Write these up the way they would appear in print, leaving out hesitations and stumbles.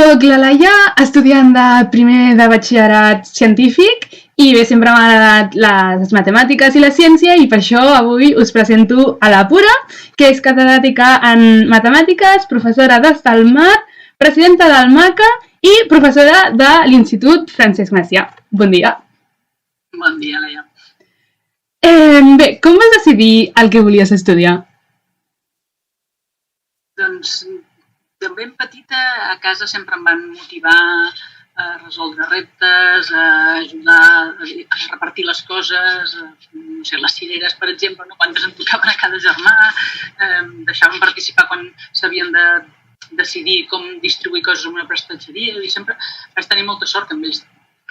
Soc la Laia, estudiant de primer de batxillerat científic i bé, sempre m'han agradat les matemàtiques i la ciència i per això avui us presento a la Pura, que és catedràtica en matemàtiques, professora d'Estalmar, presidenta del MACA i professora de l'Institut Francesc Macià. Bon dia. Bon dia, Laia. Bé, com vas decidir el que volies estudiar? Doncs, de ben petita, a casa sempre em van motivar a resoldre reptes, a ajudar a repartir les coses, no sé, les cireres, per exemple, no? Quantes en tocaven a cada germà, deixaven participar quan s'havien de decidir com distribuir coses en una prestatgeria i sempre vaig tenir molta sort amb ells.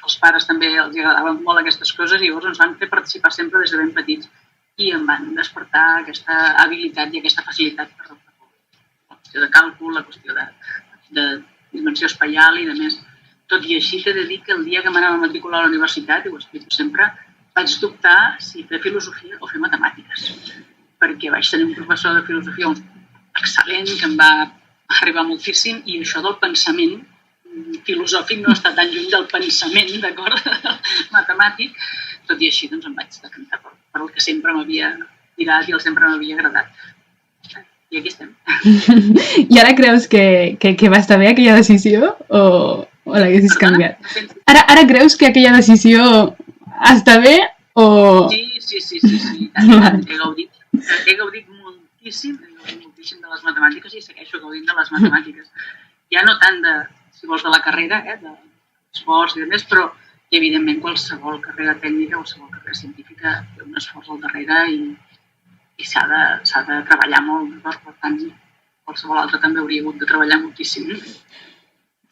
Els pares també els agradaven molt aquestes coses i llavors ens van fer participar sempre des de ben petits i em van despertar aquesta habilitat i aquesta facilitat per la qüestió de càlcul, la qüestió de dimensió espaial i de més. Tot i així t'he de dir que el dia que m'anava a matricular a la universitat, i ho explico sempre, vaig dubtar si fer filosofia o fer matemàtiques, perquè vaig tenir un professor de filosofia excel·lent que em va arribar moltíssim i això del pensament filosòfic no està tan lluny del pensament, d'acord, matemàtic, tot i així doncs em vaig decantar per el que sempre m'havia tirat i el sempre m'havia agradat. I aquí estem. I ara creus que va estar bé aquella decisió o l'haguessis canviat? Ara creus que aquella decisió està bé o... Sí, tant. He gaudit moltíssim de les matemàtiques i segueixo gaudint de les matemàtiques. Ja no tant de, si vols, de la carrera, d'esforç i de més, però evidentment qualsevol carrera tècnica, qualsevol carrera científica té un esforç al darrere i s'ha de treballar molt, per tant, qualsevol altre també hauria hagut de treballar moltíssim.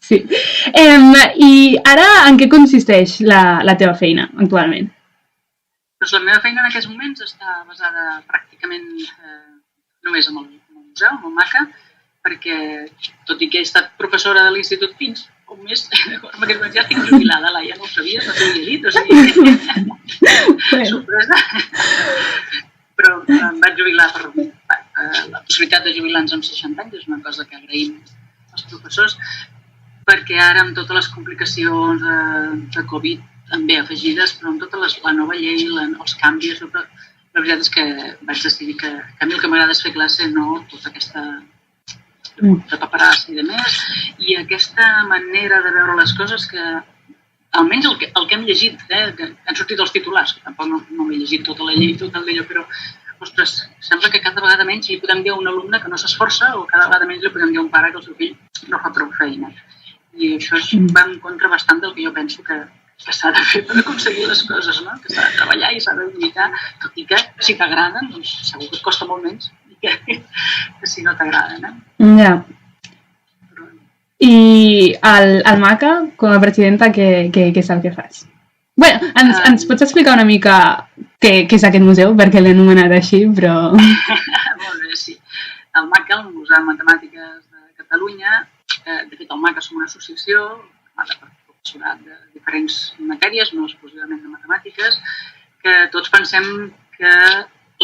Sí. I ara en què consisteix la teva feina actualment? Doncs la meva feina en aquests moments està basada pràcticament només en el museu, en el MACA, perquè, tot i que he estat professora de l'Institut fins un mes, en aquest moment ja estic jubilada, Laia, no ho sabies, no t'ho havia dit, o sigui, sorpresa. Però em vaig jubilar per la possibilitat de jubilar-nos amb 60 anys, és una cosa que agraïm als professors, perquè ara amb totes les complicacions de Covid també afegides, però amb tota la nova llei, els canvis, la veritat és que vaig decidir que a mi el que m'agrada és fer classe, no tota aquesta de paperassa i de més, i aquesta manera de veure les coses que, almenys el que hem llegit, que han sortit els titulars, que tampoc no m'he llegit tota la llei, tot el d'allò, però, ostres, sembla que cada vegada menys li podem dir a un alumne que no s'esforça o cada vegada menys li podem dir a un pare que el seu fill no fa prou feina. I això va en contra bastant del que jo penso que s'ha de fer per aconseguir les coses, no? Que s'ha de treballar i s'ha de lluitar, tot i que si t'agraden, doncs segur que et costa molt menys que si no t'agraden. Ja. I al MACA, com a presidenta, què és el que fas? Bé, ens pots explicar una mica què és aquest museu, perquè l'he anomenat així, però... Molt bé, sí. El MACA, el Museu de Matemàtiques de Catalunya, de fet el MACA som una associació formada per professorat de diferents matèries, no exclusivament de matemàtiques, que tots pensem que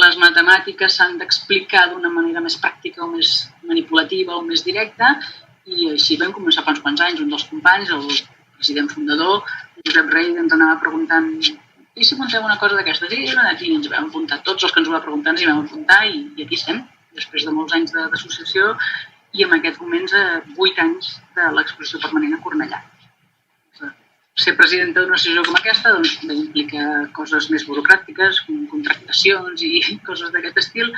les matemàtiques s'han d'explicar d'una manera més pràctica o més manipulativa o més directa, i així vam començar fa uns quants anys. Un dels companys, el president fundador, Josep Rey, ens anava preguntant i si muntem una cosa d'aquestes? I ens vam apuntar, tots els que ens ho va preguntar ens hi vam apuntar i aquí estem, després de molts anys d'associació i en aquests moments 8 anys de l'exposició permanent a Cornellà. Ser presidenta d'una associació com aquesta doncs, implica coses més burocràtiques, com contractacions i coses d'aquest estil,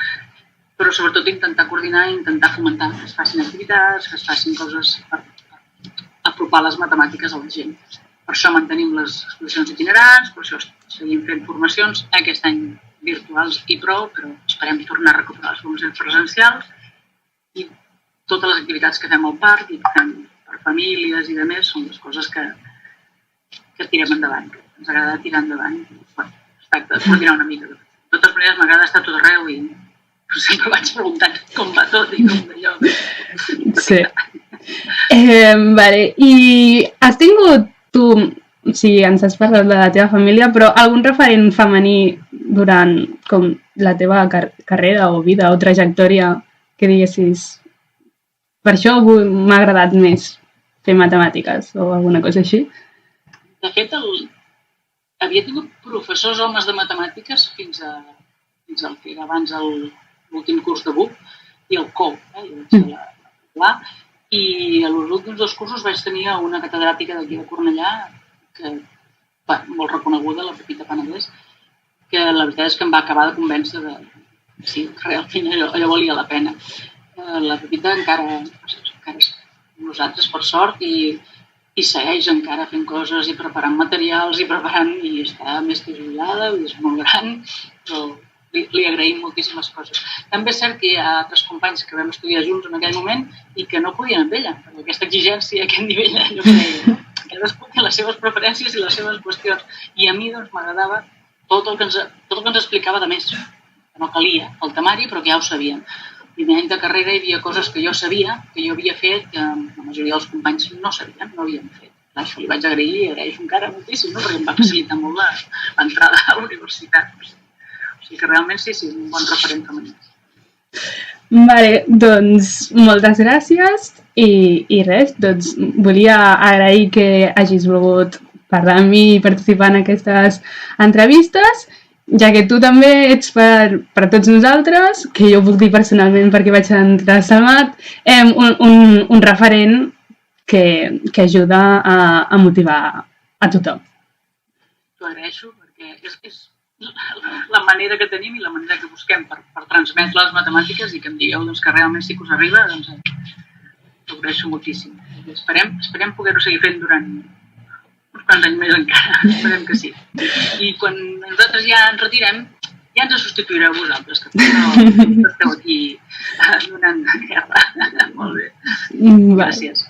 però sobretot intentar coordinar i intentar fomentar que es facin activitats, que es facin coses per apropar les matemàtiques a la gent. Per això mantenim les exposicions itinerants, per això seguim fent formacions, aquest any virtuals i prou, però esperem tornar a recuperar les formacions presencials i totes les activitats que fem al parc i que fem per famílies i demés són les coses que tirem endavant, que ens agrada tirar endavant. Es tracta de coordinar una mica. De totes maneres, m'agrada estar tot arreu i sempre vaig preguntant com va tot i com d'allò. Sí. Vale. I has tingut tu, si ens has parlat de la teva família, però algun referent femení durant com la teva carrera o vida o trajectòria que diguessis per això m'ha agradat més fer matemàtiques o alguna cosa així? De fet, havia tingut professors homes de matemàtiques fins al que era abans l'últim curs de BUP i el COU, i a els últims 2 cursos vaig tenir una catedràtica d'aquí de Cornellà, que molt reconeguda, la Pepita Panadés, que la veritat és que em va acabar de convèncer que sí, realment allò valia la pena. La Pepita encara és amb nosaltres, per sort, i segueix encara fent coses i preparant materials i està més que jubilada, és molt gran, però li agraïm moltíssimes coses. També és cert que hi ha altres companys que vam estudiar junts en aquell moment i que no podien amb ella, perquè aquesta exigència, aquest nivell, allò que deia, cadascú té les seves preferències i les seves qüestions. I a mi m'agradava tot el que ens explicava de més, que no calia el temari, però que ja ho sabíem. El primer any de carrera hi havia coses que jo sabia, que jo havia fet, que la majoria dels companys no sabien, no havien fet. Això li vaig agrair i agraeixo encara moltíssim, perquè em va facilitar molt l'entrada a la universitat. O sigui que realment sí, un bon referent femení. Vale, doncs moltes gràcies i res, doncs volia agrair que hagis volgut parlar amb mi i participar en aquestes entrevistes, ja que tu també ets per tots nosaltres, que jo puc dir personalment perquè vaig entrar a Salmat, un referent que ajuda a motivar a tothom. T'ho agraeixo perquè és la manera que tenim i la manera que busquem per transmetre les matemàtiques i que em digueu que realment sí que us arriba, doncs t'ho agraeixo moltíssim. Esperem poder-ho seguir fent durant uns quants anys més encara, esperem que sí. I quan nosaltres ja ens retirem, ja ens substituireu vosaltres, que esteu aquí donant guerra. Molt bé. Gràcies.